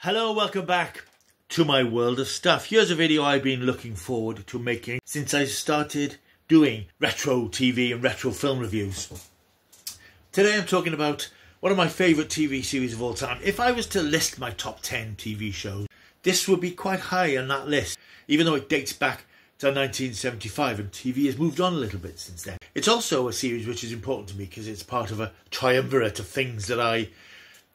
Hello, welcome back to my world of stuff. Here's a video I've been looking forward to making since I started doing retro TV and retro film reviews. Today I'm talking about one of my favourite TV series of all time. If I was to list my top 10 TV shows, this would be quite high on that list, even though it dates back to 1975 and TV has moved on a little bit since then. It's also a series which is important to me because it's part of a triumvirate of things that I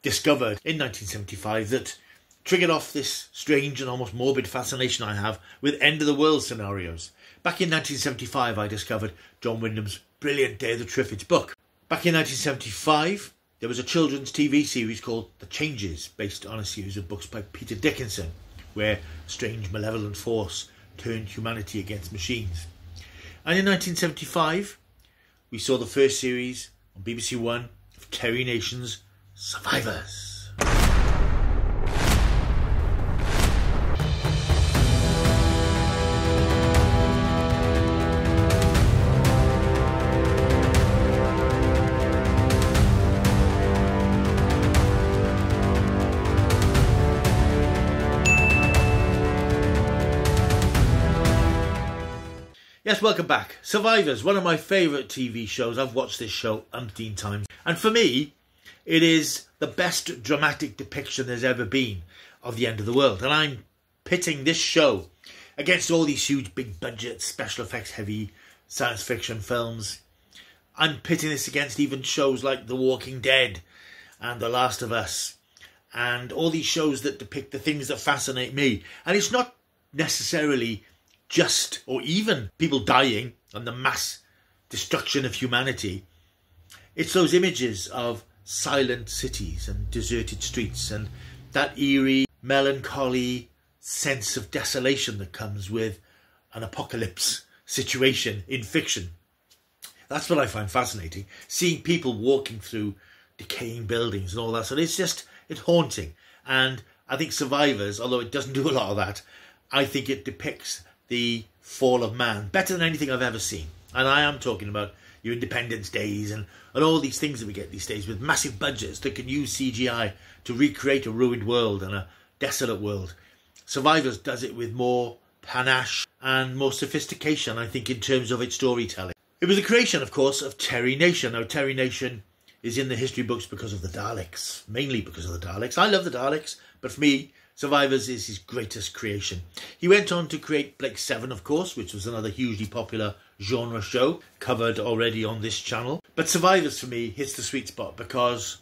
discovered in 1975 that triggered off this strange and almost morbid fascination I have with end-of-the-world scenarios. Back in 1975, I discovered John Wyndham's brilliant Day of the Triffids book. Back in 1975, there was a children's TV series called The Changes, based on a series of books by Peter Dickinson, where a strange malevolent force turned humanity against machines. And in 1975, we saw the first series on BBC One of Terry Nation's Survivors. Yes, welcome back. Survivors, one of my favourite TV shows. I've watched this show umpteen times. And for me, it is the best dramatic depiction there's ever been of the end of the world. And I'm pitting this show against all these huge big budget, special effects heavy science fiction films. I'm pitting this against even shows like The Walking Dead and The Last of Us and all these shows that depict the things that fascinate me. And it's not necessarily just or even people dying and the mass destruction of humanity. It's those images of silent cities and deserted streets and that eerie, melancholy sense of desolation that comes with an apocalypse situation in fiction. That's what I find fascinating. Seeing people walking through decaying buildings and all that. So it's haunting. And I think Survivors, although it doesn't do a lot of that, I think it depicts the fall of man better than anything I've ever seen. And I am talking about your Independence Days and all these things that we get these days with massive budgets that can use CGI to recreate a ruined world and a desolate world. Survivors does it with more panache and more sophistication, I think, in terms of its storytelling. It was the creation, of course, of Terry Nation. Now, Terry Nation is in the history books because of the Daleks, mainly because of the Daleks. I love the Daleks, but for me, Survivors is his greatest creation. He went on to create Blake 7, of course, which was another hugely popular genre show, covered already on this channel. But Survivors, for me, hits the sweet spot because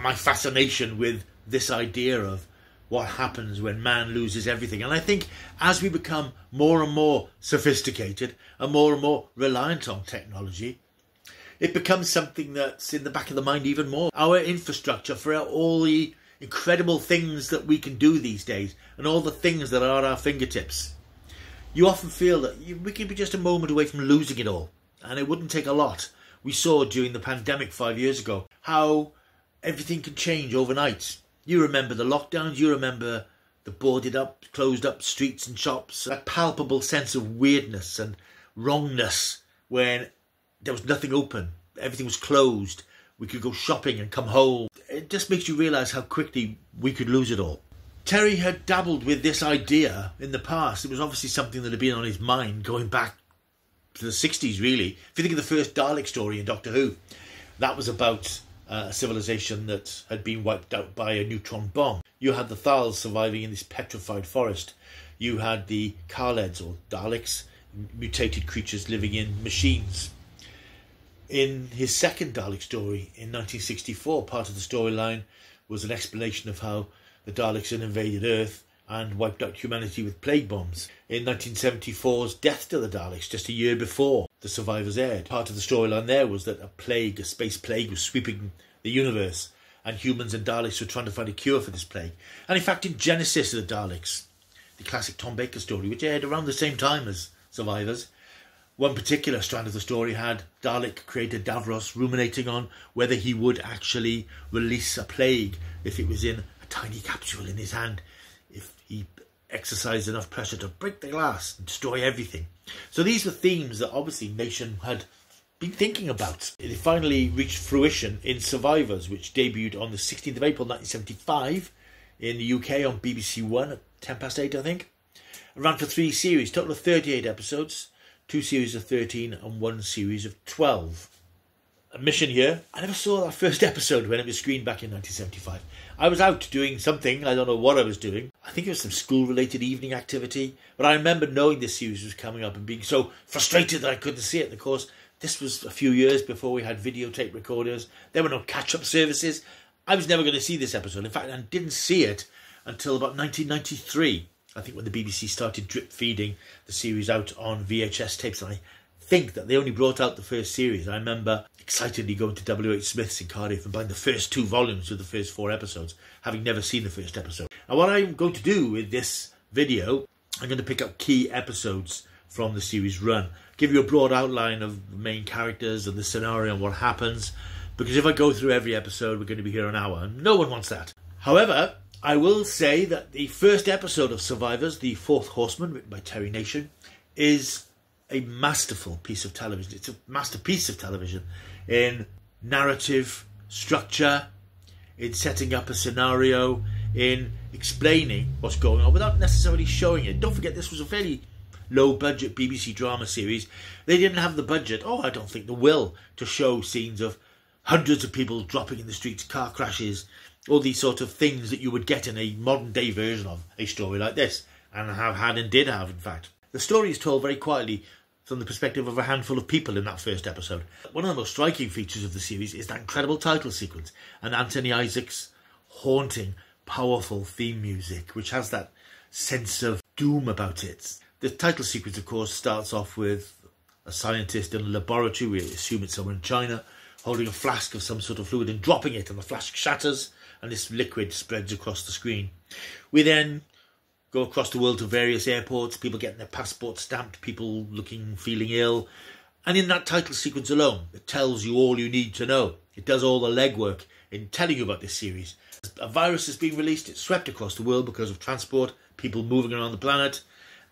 my fascination with this idea of what happens when man loses everything. And I think as we become more and more sophisticated and more reliant on technology, it becomes something that's in the back of the mind even more. Our infrastructure for all the incredible things that we can do these days and all the things that are at our fingertips. You often feel that we could be just a moment away from losing it all, and it wouldn't take a lot. We saw during the pandemic 5 years ago how everything can change overnight. You remember the lockdowns, you remember the boarded up, closed up streets and shops, that palpable sense of weirdness and wrongness when there was nothing open, everything was closed. We could go shopping and come home. It just makes you realise how quickly we could lose it all. Terry had dabbled with this idea in the past. It was obviously something that had been on his mind going back to the 60s, really. If you think of the first Dalek story in Doctor Who, that was about a civilization that had been wiped out by a neutron bomb. You had the Thals surviving in this petrified forest. You had the Khaleds, or Daleks, mutated creatures living in machines. In his second Dalek story in 1964, part of the storyline was an explanation of how the Daleks had invaded Earth and wiped out humanity with plague bombs. In 1974's Death to the Daleks, just a year before the Survivors aired, part of the storyline there was that a space plague was sweeping the universe and humans and Daleks were trying to find a cure for this plague. And in fact, in Genesis of the Daleks, the classic Tom Baker story, which aired around the same time as Survivors, one particular strand of the story had Dalek creator Davros ruminating on whether he would actually release a plague if it was in a tiny capsule in his hand, if he exercised enough pressure to break the glass and destroy everything. So these were themes that obviously Nation had been thinking about. It finally reached fruition in Survivors, which debuted on the 16th of April 1975 in the UK on BBC One at 8:10, I think. It ran for 3 series, total of 38 episodes, 2 series of 13 and 1 series of 12. Admission here, I never saw that first episode when it was screened back in 1975. I was out doing something, I don't know what I was doing. I think it was some school-related evening activity. But I remember knowing this series was coming up and being so frustrated that I couldn't see it. And of course, this was a few years before we had videotape recorders. There were no catch-up services. I was never going to see this episode. In fact, I didn't see it until about 1993. I think when the BBC started drip-feeding the series out on VHS tapes. And I think that they only brought out the first series. I remember excitedly going to W.H. Smith's in Cardiff and buying the first 2 volumes of the first 4 episodes, having never seen the first episode. And what I'm going to do with this video, I'm going to pick up key episodes from the series run, give you a broad outline of the main characters and the scenario and what happens, because if I go through every episode, we're going to be here an hour, and no one wants that. However, I will say that the first episode of Survivors, The Fourth Horseman, written by Terry Nation, is a masterful piece of television. It's a masterpiece of television in narrative structure, in setting up a scenario, in explaining what's going on without necessarily showing it. Don't forget, this was a fairly low-budget BBC drama series. They didn't have the budget, I don't think the will, to show scenes of hundreds of people dropping in the streets, car crashes, all these sort of things that you would get in a modern-day version of a story like this, and have had and did have, in fact. The story is told very quietly from the perspective of a handful of people in that first episode. One of the most striking features of the series is that incredible title sequence and Anthony Isaac's haunting, powerful theme music, which has that sense of doom about it. The title sequence, of course, starts off with a scientist in a laboratory, we assume it's somewhere in China, holding a flask of some sort of fluid and dropping it, and the flask shatters and this liquid spreads across the screen. We then go across the world to various airports, people getting their passports stamped, people feeling ill. And in that title sequence alone, it tells you all you need to know. It does all the legwork in telling you about this series. A virus has been released, it's swept across the world because of transport, people moving around the planet,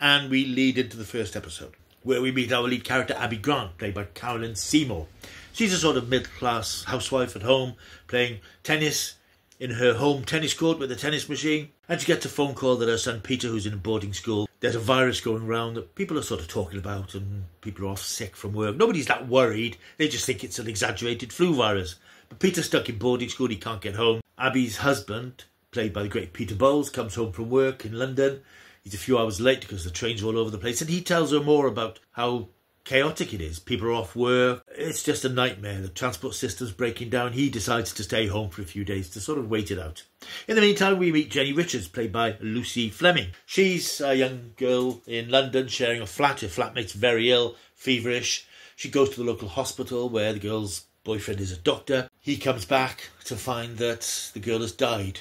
and we lead into the first episode, where we meet our lead character, Abby Grant, played by Carolyn Seymour. She's a sort of middle-class housewife at home, playing tennis in her home tennis court with a tennis machine, and she gets a phone call that her son Peter, who's in a boarding school, there's a virus going around that people are sort of talking about, and people are off sick from work. Nobody's that worried, they just think it's an exaggerated flu virus. But Peter's stuck in boarding school, he can't get home. Abby's husband, played by the great Peter Bowles, comes home from work in London. He's a few hours late because the trains are all over the place, and he tells her more about how chaotic it is. People are off work. It's just a nightmare. The transport system's breaking down. He decides to stay home for a few days to sort of wait it out. In the meantime, we meet Jenny Richards, played by Lucy Fleming. She's a young girl in London sharing a flat. Her flatmate's very ill, feverish. She goes to the local hospital where the girl's boyfriend is a doctor. He comes back to find that the girl has died.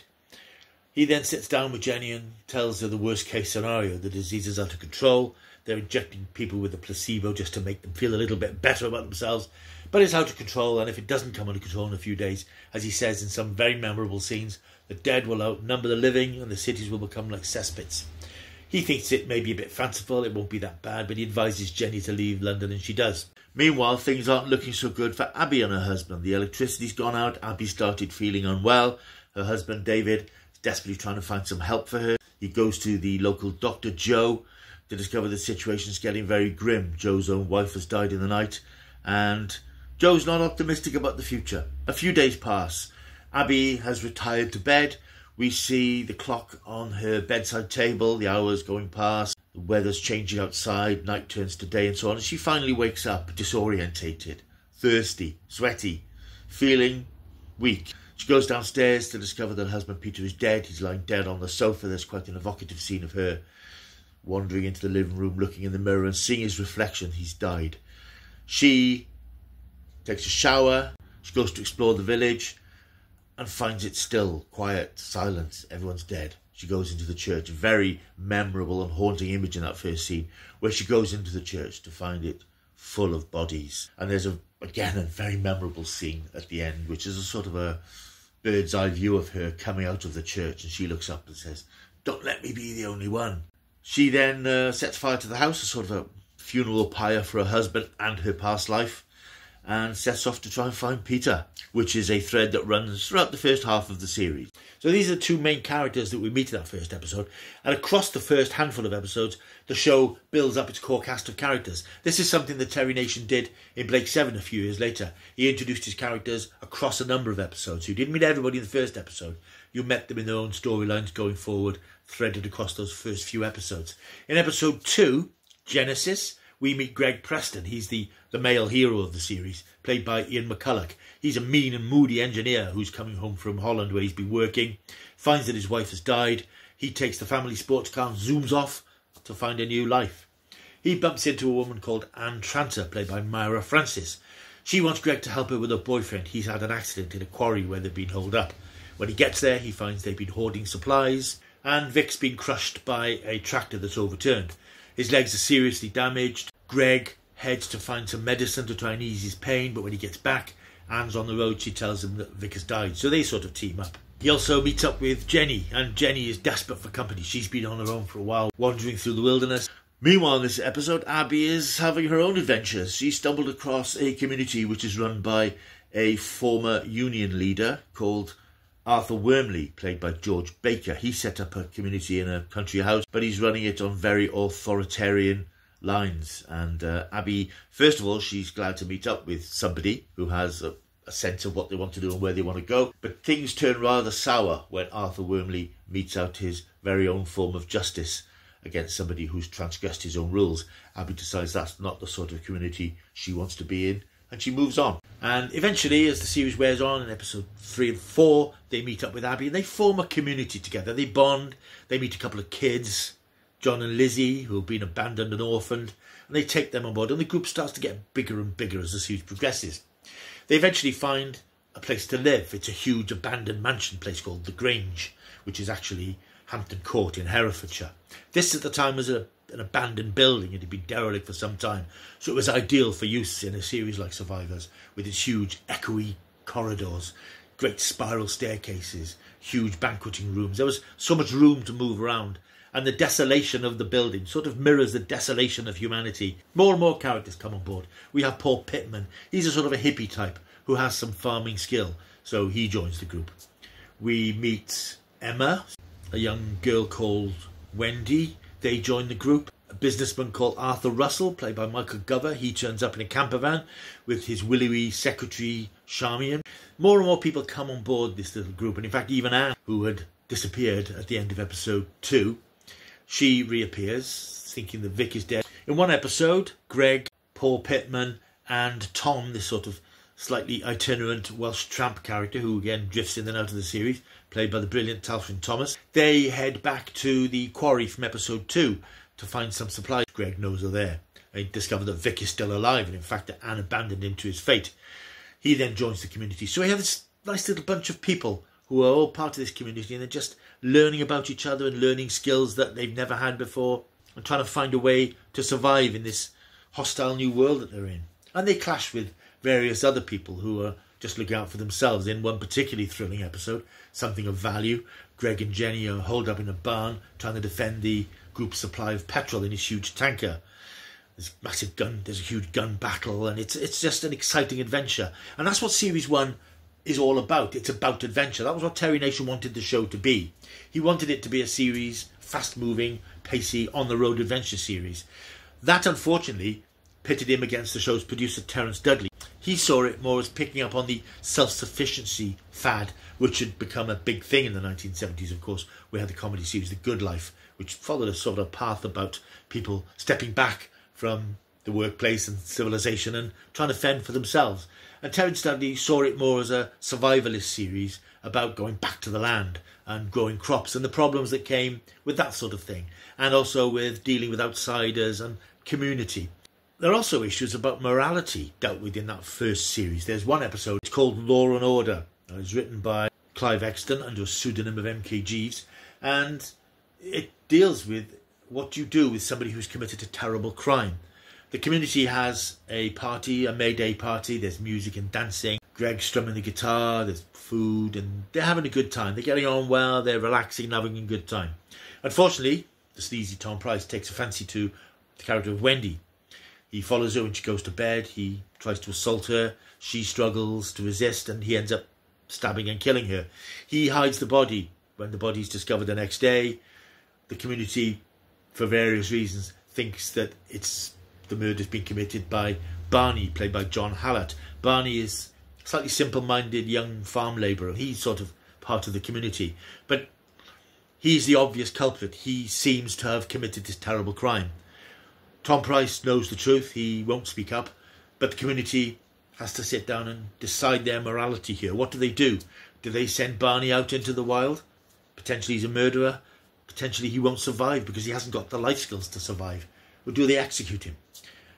He then sits down with Jenny and tells her the worst case scenario. The disease is out of control. They're injecting people with a placebo just to make them feel a little bit better about themselves. But it's out of control, and if it doesn't come under control in a few days, as he says in some very memorable scenes, the dead will outnumber the living and the cities will become like cesspits. He thinks it may be a bit fanciful, it won't be that bad, but he advises Jenny to leave London, and she does. Meanwhile, things aren't looking so good for Abby and her husband. The electricity's gone out, Abby started feeling unwell. Her husband, David, is desperately trying to find some help for her. He goes to the local doctor, Joe, to discover the situation's getting very grim. Joe's own wife has died in the night, and Joe's not optimistic about the future. A few days pass. Abby has retired to bed. We see the clock on her bedside table, the hours going past, the weather's changing outside, night turns to day and so on, and she finally wakes up disorientated, thirsty, sweaty, feeling weak. She goes downstairs to discover that her husband Peter is dead. He's lying dead on the sofa. There's quite an evocative scene of her wandering into the living room, looking in the mirror and seeing his reflection. He's died. She takes a shower. She goes to explore the village and finds it still, quiet, silent. Everyone's dead. She goes into the church. A very memorable and haunting image in that first scene, where she goes into the church to find it full of bodies. And there's again a very memorable scene at the end, which is a sort of a bird's eye view of her coming out of the church, and she looks up and says, "Don't let me be the only one." She then sets fire to the house, a sort of a funeral pyre for her husband and her past life. and sets off to try and find Peter, which is a thread that runs throughout the first half of the series. So these are the two main characters that we meet in that first episode, and across the first handful of episodes, the show builds up its core cast of characters. This is something that Terry Nation did in Blake 7 a few years later. He introduced his characters across a number of episodes. You didn't meet everybody in the first episode. You met them in their own storylines going forward, threaded across those first few episodes. In episode 2, Genesis, we meet Greg Preston. He's the male hero of the series, played by Ian McCulloch. He's a mean and moody engineer who's coming home from Holland where he's been working, finds that his wife has died. He takes the family sports car and zooms off to find a new life. He bumps into a woman called Anne Tranter, played by Myra Francis. She wants Greg to help her with her boyfriend. He's had an accident in a quarry where they've been holed up. When he gets there, he finds they've been hoarding supplies, and Vic's been crushed by a tractor that's overturned. His legs are seriously damaged. Greg heads to find some medicine to try and ease his pain, but when he gets back, Anne's on the road. She tells him that Vic has died, so they sort of team up. He also meets up with Jenny, and Jenny is desperate for company. She's been on her own for a while, wandering through the wilderness. Meanwhile, in this episode, Abby is having her own adventures. She stumbled across a community which is run by a former union leader called Arthur Wormley, played by George Baker. He set up a community in a country house, but he's running it on very authoritarian lines. And Abby, first of all, she's glad to meet up with somebody who has a sense of what they want to do and where they want to go. But things turn rather sour when Arthur Wormley meets out his very own form of justice against somebody who's transgressed his own rules. Abby decides that's not the sort of community she wants to be in, and she moves on. And eventually, as the series wears on, in episode 3 and 4, they meet up with Abby and they form a community together. They bond, they meet a couple of kids, John and Lizzie, who have been abandoned and orphaned, and they take them on board, and the group starts to get bigger and bigger as the series progresses. They eventually find a place to live. It's a huge abandoned mansion place called The Grange, which is actually Hampton Court in Herefordshire. This at the time was an abandoned building. It had been derelict for some time, so it was ideal for use in a series like Survivors, with its huge echoey corridors, great spiral staircases, huge banqueting rooms. There was so much room to move around, and the desolation of the building sort of mirrors the desolation of humanity. More and more characters come on board. We have Paul Pittman. He's a sort of a hippie type who has some farming skill, so he joins the group. We meet Emma, a young girl called Wendy. They join the group. A businessman called Arthur Russell, played by Michael Gover. He turns up in a camper van with his willowy secretary, Charmian. More and more people come on board this little group. And in fact, even Anne, who had disappeared at the end of episode 2, she reappears, thinking that Vic is dead. In one episode, Greg, Paul Pittman, and Tom, this sort of slightly itinerant Welsh tramp character, who again drifts in and out of the series, played by the brilliant Talfrin Thomas, they head back to the quarry from episode 2 to find some supplies Greg knows are there. They discover that Vic is still alive, and in fact that Anne abandoned him to his fate. He then joins the community. So we have this nice little bunch of people who are all part of this community, and they're just learning about each other and learning skills that they've never had before, and trying to find a way to survive in this hostile new world that they're in. And they clash with various other people who are just looking out for themselves. In one particularly thrilling episode, Something of Value, Greg and Jenny are holed up in a barn trying to defend the group's supply of petrol in his huge tanker. There's a huge gun battle, and it's just an exciting adventure. And that's what Series 1 is all about. It's about adventure. That was what Terry Nation wanted the show to be. He wanted it to be a series, fast-moving, pacey, on-the-road adventure series. That, unfortunately, pitted him against the show's producer, Terence Dudley. He saw it more as picking up on the self-sufficiency fad, which had become a big thing in the 1970s, of course. We had the comedy series The Good Life, which followed a sort of path about people stepping back from the workplace and civilization and trying to fend for themselves. And Terence Dudley saw it more as a survivalist series about going back to the land and growing crops and the problems that came with that sort of thing, and also with dealing with outsiders and community. There are also issues about morality dealt with in that first series. There's one episode, it's called Law and Order. It was written by Clive Exton under a pseudonym of M.K. Jeeves, and it deals with what you do with somebody who's committed a terrible crime. The community has a party, a May Day party. There's music and dancing. Greg's strumming the guitar. There's food, and they're having a good time. They're getting on well. They're relaxing and having a good time. Unfortunately, the sleazy Tom Price takes a fancy to the character of Wendy. He follows her when she goes to bed. He tries to assault her. She struggles to resist, and he ends up stabbing and killing her. He hides the body. When the body is discovered the next day, the community, for various reasons, thinks that the murder's been committed by Barney, played by John Hallett. Barney is a slightly simple-minded young farm labourer. He's sort of part of the community, but he's the obvious culprit. He seems to have committed this terrible crime. Tom Price knows the truth. He won't speak up, but the community has to sit down and decide their morality here. What do? Do they send Barney out into the wild? Potentially he's a murderer. Potentially he won't survive because he hasn't got the life skills to survive. Or do they execute him?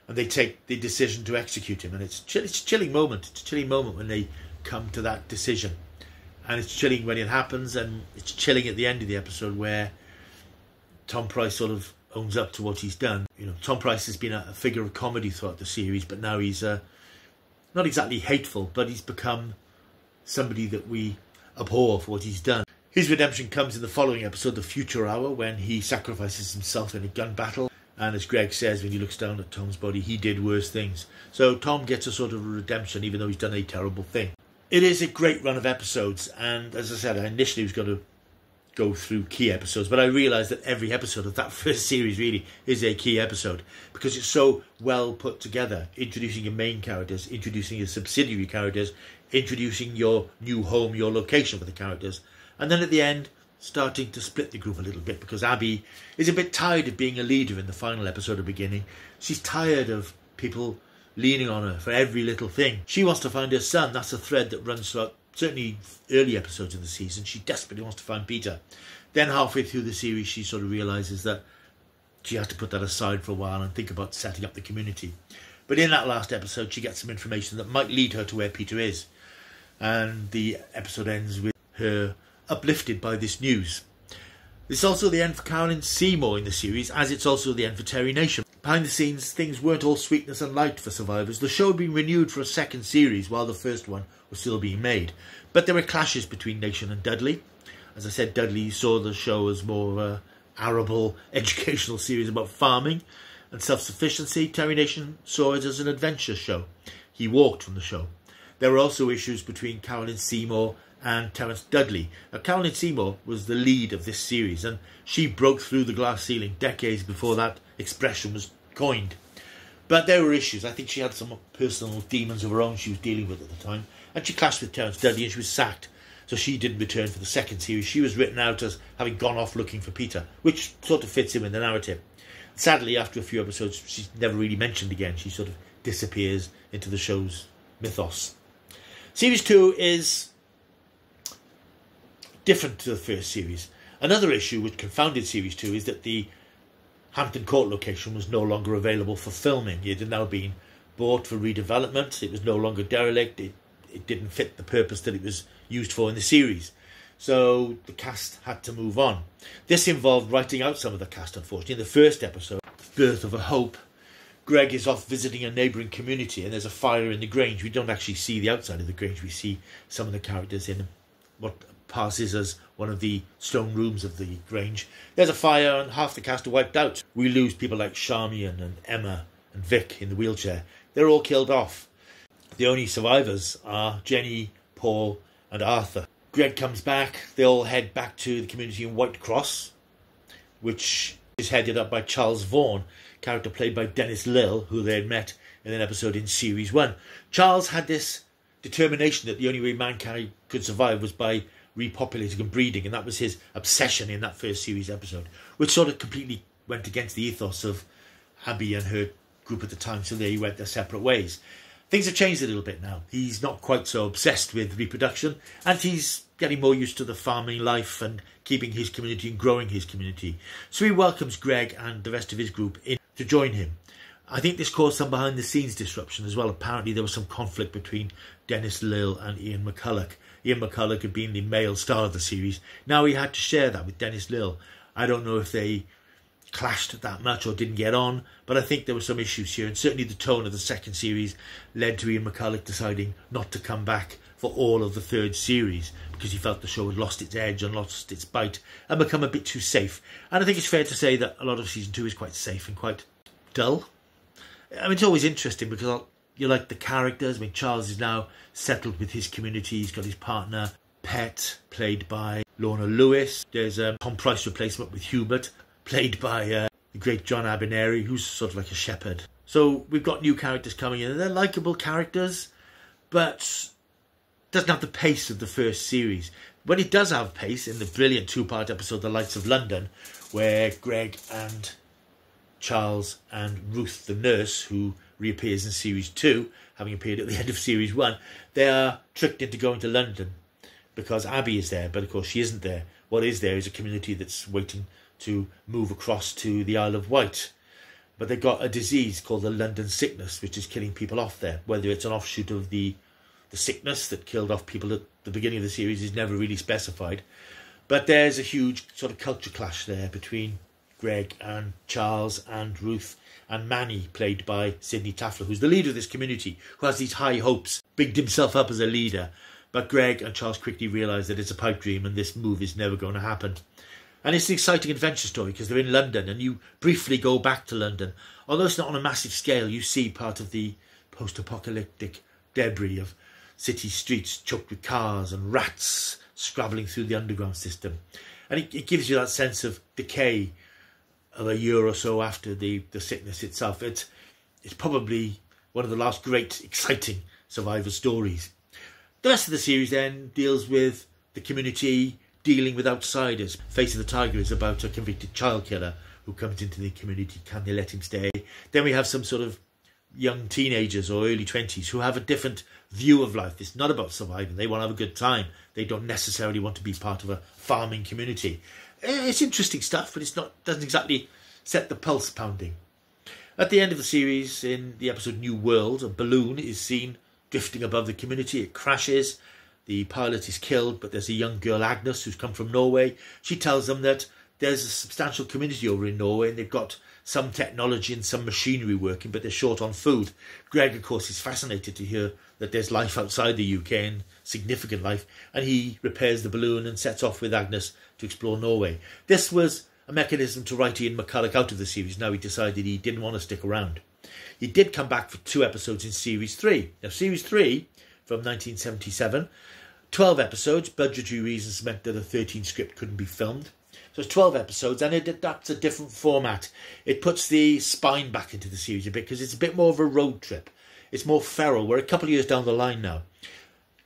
And they take the decision to execute him. And it's a chilling moment. It's a chilling moment when they come to that decision. And it's chilling when it happens, and it's chilling at the end of the episode where Tom Price sort of owns up to what he's done. You know, Tom Price has been a figure of comedy throughout the series, but now he's not exactly hateful, but he's become somebody that we abhor for what he's done. His redemption comes in the following episode, The Future Hour, when he sacrifices himself in a gun battle. And as Greg says, when he looks down at Tom's body, he did worse things. So Tom gets a sort of redemption, even though he's done a terrible thing. It is a great run of episodes, and as I said, I initially was going to go through key episodes, but I realised that every episode of that first series really is a key episode, because it's so well put together, introducing your main characters, introducing your subsidiary characters, introducing your new home, your location for the characters, and then at the end, starting to split the group a little bit, because Abby is a bit tired of being a leader in the final episode of beginning. She's tired of people leaning on her for every little thing. She wants to find her son. That's a thread that runs throughout certainly early episodes of the season. She desperately wants to find Peter. Then halfway through the series, she sort of realises that she has to put that aside for a while and think about setting up the community. But in that last episode, she gets some information that might lead her to where Peter is. And the episode ends with her uplifted by this news. It's also the end for Carolyn Seymour in the series, as it's also the end for Terry Nation. Behind the scenes, things weren't all sweetness and light for Survivors. The show had been renewed for a second series while the first one was still being made. But there were clashes between Nation and Dudley. As I said, Dudley saw the show as more of an arable educational series about farming and self-sufficiency. Terry Nation saw it as an adventure show. He walked from the show. There were also issues between Carolyn Seymour and Terence Dudley. Now, Carolyn Seymour was the lead of this series, and she broke through the glass ceiling decades before that expression was coined. But there were issues. I think she had some personal demons of her own she was dealing with at the time, and she clashed with Terence Dudley and she was sacked. So she didn't return for the second series. She was written out as having gone off looking for Peter, which sort of fits him in the narrative. Sadly, after a few episodes, she's never really mentioned again. She sort of disappears into the show's mythos. Series 2 is different to the first series. Another issue which confounded Series 2 is that the Hampton Court location was no longer available for filming. It had now been bought for redevelopment. It was no longer derelict. It didn't fit the purpose that it was used for in the series. So the cast had to move on. This involved writing out some of the cast, unfortunately. In the first episode, Birth of a Hope, Greg is off visiting a neighbouring community and there's a fire in the Grange. We don't actually see the outside of the Grange. We see some of the characters in what passes as one of the stone rooms of the Grange. There's a fire and half the cast are wiped out. We lose people like Charmian and Emma and Vic in the wheelchair. They're all killed off. The only survivors are Jenny, Paul and Arthur. Greg comes back. They all head back to the community in Whitecross, which is headed up by Charles Vaughan, character played by Dennis Lill, who they had met in an episode in Series 1. Charles had this determination that the only way mankind could survive was by repopulating and breeding, and that was his obsession in that first series episode, which sort of completely went against the ethos of Abby and her group at the time, so they went their separate ways. Things have changed a little bit now. He's not quite so obsessed with reproduction, and he's getting more used to the farming life and keeping his community and growing his community. So he welcomes Greg and the rest of his group in to join him. I think this caused some behind-the-scenes disruption as well. Apparently there was some conflict between Dennis Lill and Ian McCulloch. Ian McCulloch had been the male star of the series. Now he had to share that with Dennis Lill. I don't know if they clashed that much or didn't get on, but I think there were some issues here, and certainly the tone of the second series led to Ian McCulloch deciding not to come back for all of the third series because he felt the show had lost its edge and lost its bite and become a bit too safe. And I think it's fair to say that a lot of season 2 is quite safe and quite dull. I mean, it's always interesting because you like the characters. I mean, Charles is now settled with his community. He's got his partner, Pet, played by Lorna Lewis. There's a Tom Price replacement with Hubert, played by the great John Abineri, who's sort of like a shepherd. So we've got new characters coming in, and they're likeable characters, but doesn't have the pace of the first series. But it does have pace in the brilliant two-part episode, The Lights of London, where Greg and Charles and Ruth, the nurse, who reappears in Series 2, having appeared at the end of Series 1, they are tricked into going to London because Abby is there, but of course she isn't there. What is there is a community that's waiting to move across to the Isle of Wight. But they've got a disease called the London sickness, which is killing people off there. Whether it's an offshoot of the sickness that killed off people at the beginning of the series is never really specified. But there's a huge sort of culture clash there between Greg and Charles and Ruth and Manny, played by Sidney Taffler, who's the leader of this community, who has these high hopes, bigged himself up as a leader. But Greg and Charles quickly realise that it's a pipe dream and this move is never going to happen. And it's an exciting adventure story because they're in London and you briefly go back to London. Although it's not on a massive scale, you see part of the post-apocalyptic debris of city streets choked with cars and rats scrabbling through the underground system. And it gives you that sense of decay of a year or so after the sickness itself. It's probably one of the last great, exciting survivor stories. The rest of the series then deals with the community dealing with outsiders. Face of the Tiger is about a convicted child killer who comes into the community. Can they let him stay? Then we have some sort of young teenagers or early 20s who have a different view of life. It's not about surviving. They want to have a good time. They don't necessarily want to be part of a farming community. It's interesting stuff, but doesn't exactly set the pulse pounding. At the end of the series, in the episode New World, a balloon is seen drifting above the community. It crashes. The pilot is killed, but there's a young girl, Agnes, who's come from Norway. She tells them that there's a substantial community over in Norway and they've got some technology and some machinery working, but they're short on food. Greg, of course, is fascinated to hear that there's life outside the UK and significant life, and he repairs the balloon and sets off with Agnes to explore Norway. This was a mechanism to write Ian McCulloch out of the series. Now he decided he didn't want to stick around. He did come back for 2 episodes in Series 3. Now, Series 3, from 1977, 12 episodes. Budgetary reasons meant that a 13 script couldn't be filmed. So it's 12 episodes, and it adapts a different format. It puts the spine back into the series a bit because it's a bit more of a road trip. It's more feral. We're a couple of years down the line now.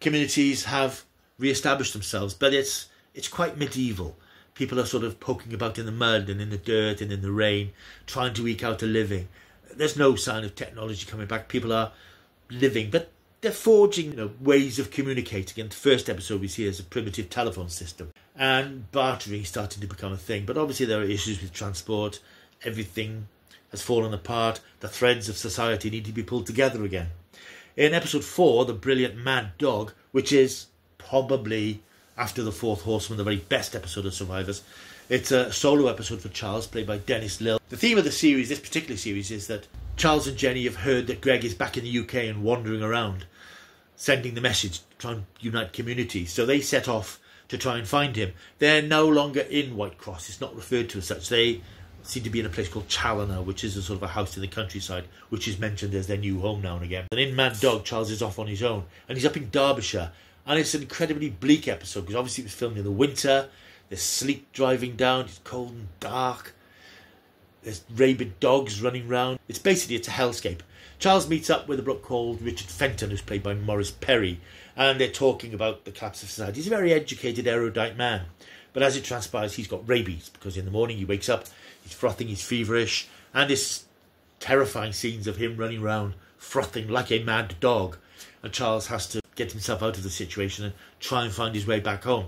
Communities have re-established themselves, but it's quite medieval. People are sort of poking about in the mud and in the dirt and in the rain, trying to eke out a living. There's no sign of technology coming back. People are living, but they're forging ways of communicating. And the first episode we see is a primitive telephone system. And bartering is starting to become a thing. But obviously there are issues with transport. Everything has fallen apart. The threads of society need to be pulled together again. In episode 4, The Brilliant Mad Dog, which is probably, after The Fourth Horseman, the very best episode of Survivors, it's a solo episode for Charles, played by Dennis Lill. The theme of the series, this particular series, is that Charles and Jenny have heard that Greg is back in the UK and wandering around, sending the message, trying to unite communities. So they set off to try and find him. They're no longer in Whitecross. It's not referred to as such. They seem to be in a place called Challoner, which is a sort of a house in the countryside, which is mentioned as their new home now and again. And in Mad Dog, Charles is off on his own, and he's up in Derbyshire. And it's an incredibly bleak episode, because obviously it was filmed in the winter. There's sleet driving down. It's cold and dark. There's rabid dogs running round. It's a hellscape. Charles meets up with a bloke called Richard Fenton, who's played by Maurice Perry, and they're talking about the collapse of society. He's a very educated, erudite man. But as it transpires, he's got rabies, because in the morning he wakes up, he's frothing, he's feverish, and this terrifying scenes of him running around, frothing like a mad dog. And Charles has to get himself out of the situation and try and find his way back home,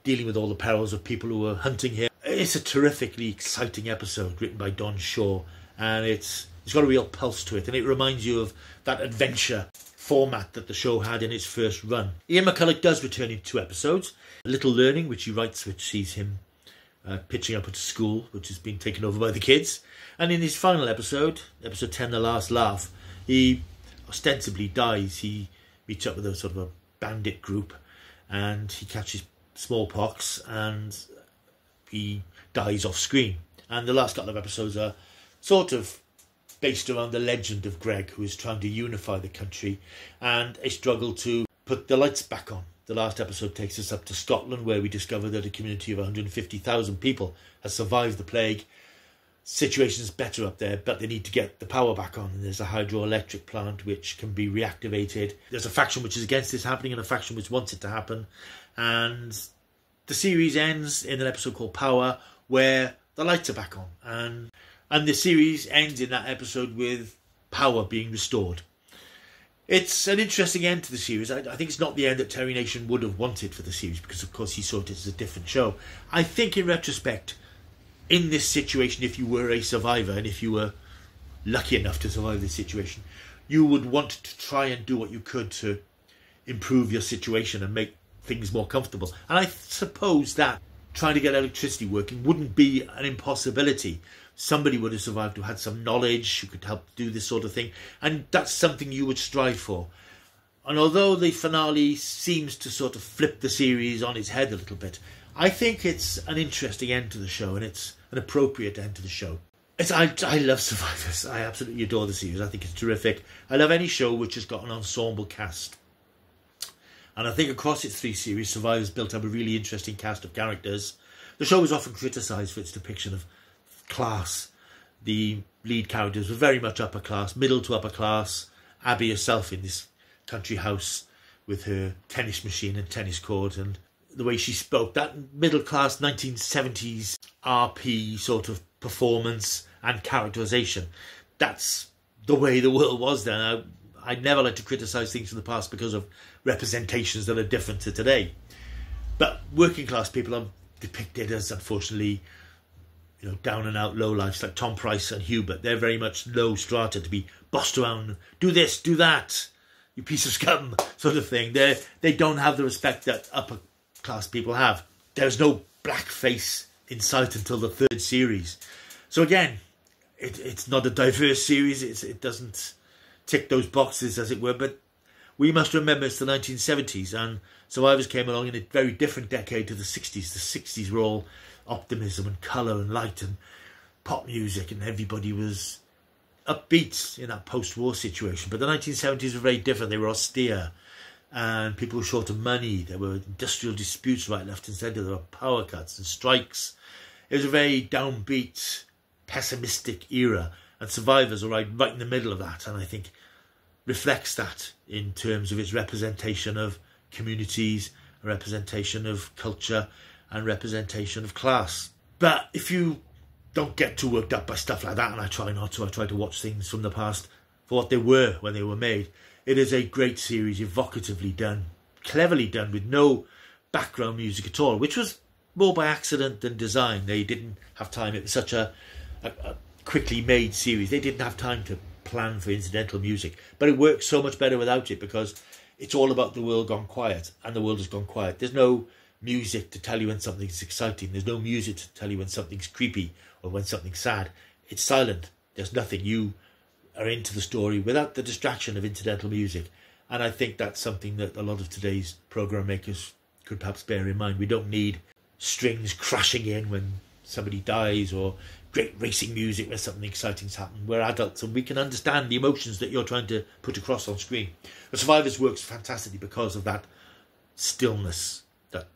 dealing with all the perils of people who are hunting him. It's a terrifically exciting episode written by Don Shaw, and it's got a real pulse to it, and it reminds you of that adventure format that the show had in its first run. Ian McCulloch does return in 2 episodes. A Little Learning, which he writes, which sees him pitching up at a school, which has been taken over by the kids. And in his final episode, episode 10, The Last Laugh, he ostensibly dies. He meets up with a sort of a bandit group, and he catches smallpox, and he dies off screen. And the last couple of episodes are sort of based around the legend of Greg, who is trying to unify the country, and a struggle to put the lights back on. The last episode takes us up to Scotland, where we discover that a community of 150,000 people has survived the plague. Situation's better up there, but they need to get the power back on, and there's a hydroelectric plant which can be reactivated. There's a faction which is against this happening and a faction which wants it to happen, and the series ends in an episode called Power, where the lights are back on, and the series ends in that episode with power being restored. It's an interesting end to the series. I think it's not the end that Terry Nation would have wanted for the series, because of course he saw it as a different show. I think in retrospect, in this situation, if you were a survivor and if you were lucky enough to survive this situation, you would want to try and do what you could to improve your situation and make things more comfortable. And I suppose that trying to get electricity working wouldn't be an impossibility. Somebody would have survived who had some knowledge, who could help do this sort of thing, and that's something you would strive for. And although the finale seems to sort of flip the series on its head a little bit, I think it's an interesting end to the show, and it's an appropriate end to the show. I love Survivors. I absolutely adore the series. I think it's terrific. I love any show which has got an ensemble cast. And I think across its 3 series, Survivors built up a really interesting cast of characters. The show was often criticised for its depiction of class. The lead characters were very much upper class, middle to upper class. Abby herself in this country house with her tennis machine and tennis court, and the way she spoke, that middle class 1970s RP sort of performance and characterisation. That's the way the world was then. I'd never like to criticise things from the past because of representations that are different to today. But working class people are depicted as, unfortunately, down and out low lives, like Tom Price and Hubert. They're very much low strata to be bossed around, do this, do that, you piece of scum, sort of thing. They don't have the respect that upper class people have. There's no blackface in sight until the 3rd series. So again, it's not a diverse series. It doesn't tick those boxes, as it were. But we must remember it's the 1970s, and Survivors came along in a very different decade to the 60s. The 60s were all optimism and colour and light and pop music, and everybody was upbeat in that post-war situation. But the 1970s were very different. They were austere, and people were short of money. There were industrial disputes right, left and centre. There were power cuts and strikes. It was a very downbeat, pessimistic era, and Survivors are right in the middle of that, and I think reflects that in terms of its representation of communities, representation of culture, and representation of class. But if you don't get too worked up by stuff like that, and I try not to, I try to watch things from the past for what they were when they were made. It is a great series, evocatively done, cleverly done, with no background music at all, which was more by accident than design. They didn't have time. It was such a quickly made series. They didn't have time to plan for incidental music. But it works so much better without it, because it's all about the world gone quiet, and the world has gone quiet. There's no music to tell you when something's exciting. There's no music to tell you when something's creepy or when something's sad. It's silent. There's nothing. You are into the story without the distraction of incidental music. And I think that's something that a lot of today's programme makers could perhaps bear in mind. We don't need strings crashing in when somebody dies, or great racing music when something exciting's happened. We're adults and we can understand the emotions that you're trying to put across on screen. The Survivors works fantastically because of that stillness, that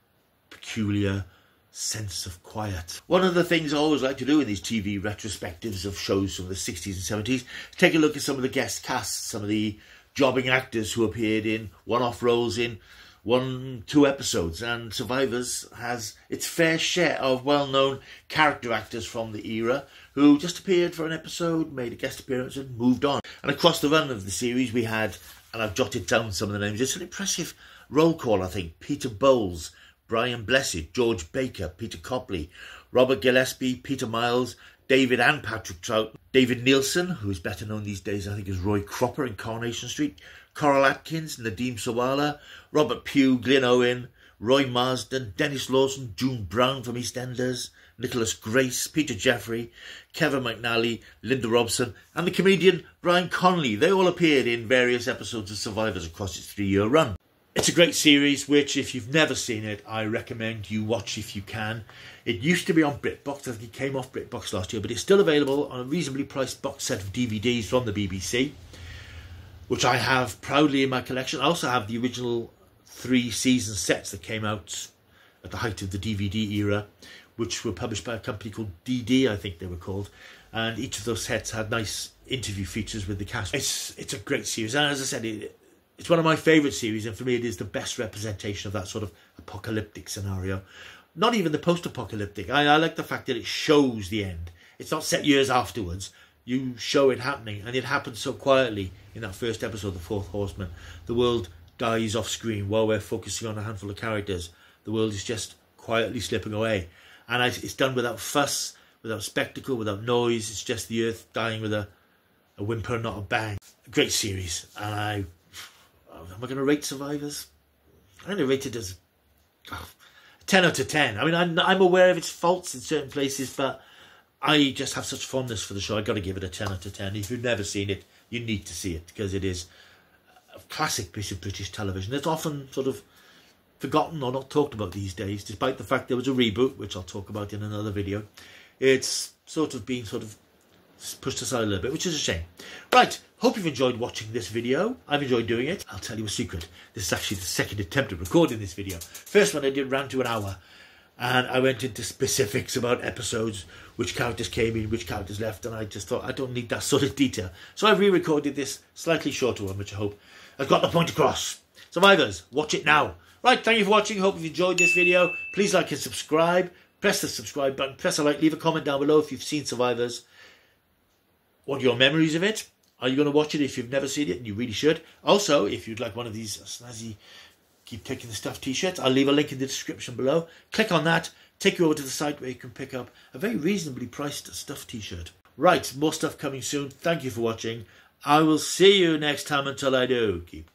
peculiar sense of quiet. One of the things I always like to do in these TV retrospectives of shows from the 60s and 70s is take a look at some of the guest casts, some of the jobbing actors who appeared in one-off roles in 1-2 episodes, and Survivors has its fair share of well-known character actors from the era who just appeared for an episode, made a guest appearance and moved on. And across the run of the series we had, and I've jotted down some of the names, it's an impressive roll call, I think. Peter Bowles, Brian Blessed, George Baker, Peter Copley, Robert Gillespie, Peter Miles, David and Patrick Trout, David Nielsen, who is better known these days I think as Roy Cropper in Coronation Street, Coral Atkins, Nadeem Sawala, Robert Pugh, Glyn Owen, Roy Marsden, Dennis Lawson, June Brown from EastEnders, Nicholas Grace, Peter Jeffrey, Kevin McNally, Linda Robson, and the comedian Brian Connolly. They all appeared in various episodes of Survivors across its 3-year run. It's a great series, which if you've never seen it, I recommend you watch if you can. It used to be on BritBox. I think it came off BritBox last year, but it's still available on a reasonably priced box set of DVDs from the BBC, which I have proudly in my collection. I also have the original 3 season sets that came out at the height of the DVD era, which were published by a company called DD, I think they were called. And each of those sets had nice interview features with the cast. It's a great series, and as I said, it's one of my favourite series, and for me it is the best representation of that sort of apocalyptic scenario. Not even the post-apocalyptic. I like the fact that it shows the end. It's not set years afterwards. You show it happening, and it happens so quietly in that first episode, The Fourth Horseman. The world dies off screen while we're focusing on a handful of characters. The world is just quietly slipping away. And it's done without fuss, without spectacle, without noise. It's just the earth dying with a whimper, not a bang. A great series, and am I going to rate Survivors? I'm going to rate it as 10 out of 10. I mean, I'm aware of its faults in certain places, but I just have such fondness for the show. I've got to give it a 10 out of 10. If you've never seen it, you need to see it, because it is a classic piece of British television. It's often sort of forgotten or not talked about these days, despite the fact there was a reboot, which I'll talk about in another video. It's sort of been pushed aside a little bit, which is a shame. Right, hope you've enjoyed watching this video. I've enjoyed doing it. I'll tell you a secret. This is actually the second attempt at recording this video. First one I did ran to an hour, and I went into specifics about episodes, which characters came in, which characters left, and I just thought I don't need that sort of detail. So I re-recorded this slightly shorter one, which I hope has got the point across. Survivors, watch it now. Right, thank you for watching. Hope you've enjoyed this video. Please like and subscribe. Press the subscribe button, press a like, leave a comment down below if you've seen Survivors. What are your memories of it? Are you going to watch it if you've never seen it? And you really should. Also, if you'd like one of these snazzy Keep Taking the Stuff t-shirts, I'll leave a link in the description below. Click on that, take you over to the site where you can pick up a very reasonably priced stuff t-shirt. Right, more stuff coming soon. Thank you for watching. I will see you next time. Until I do, keep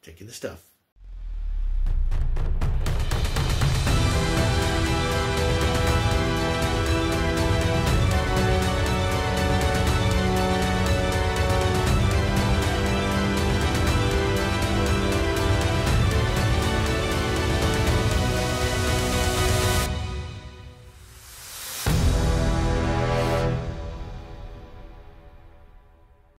taking the stuff.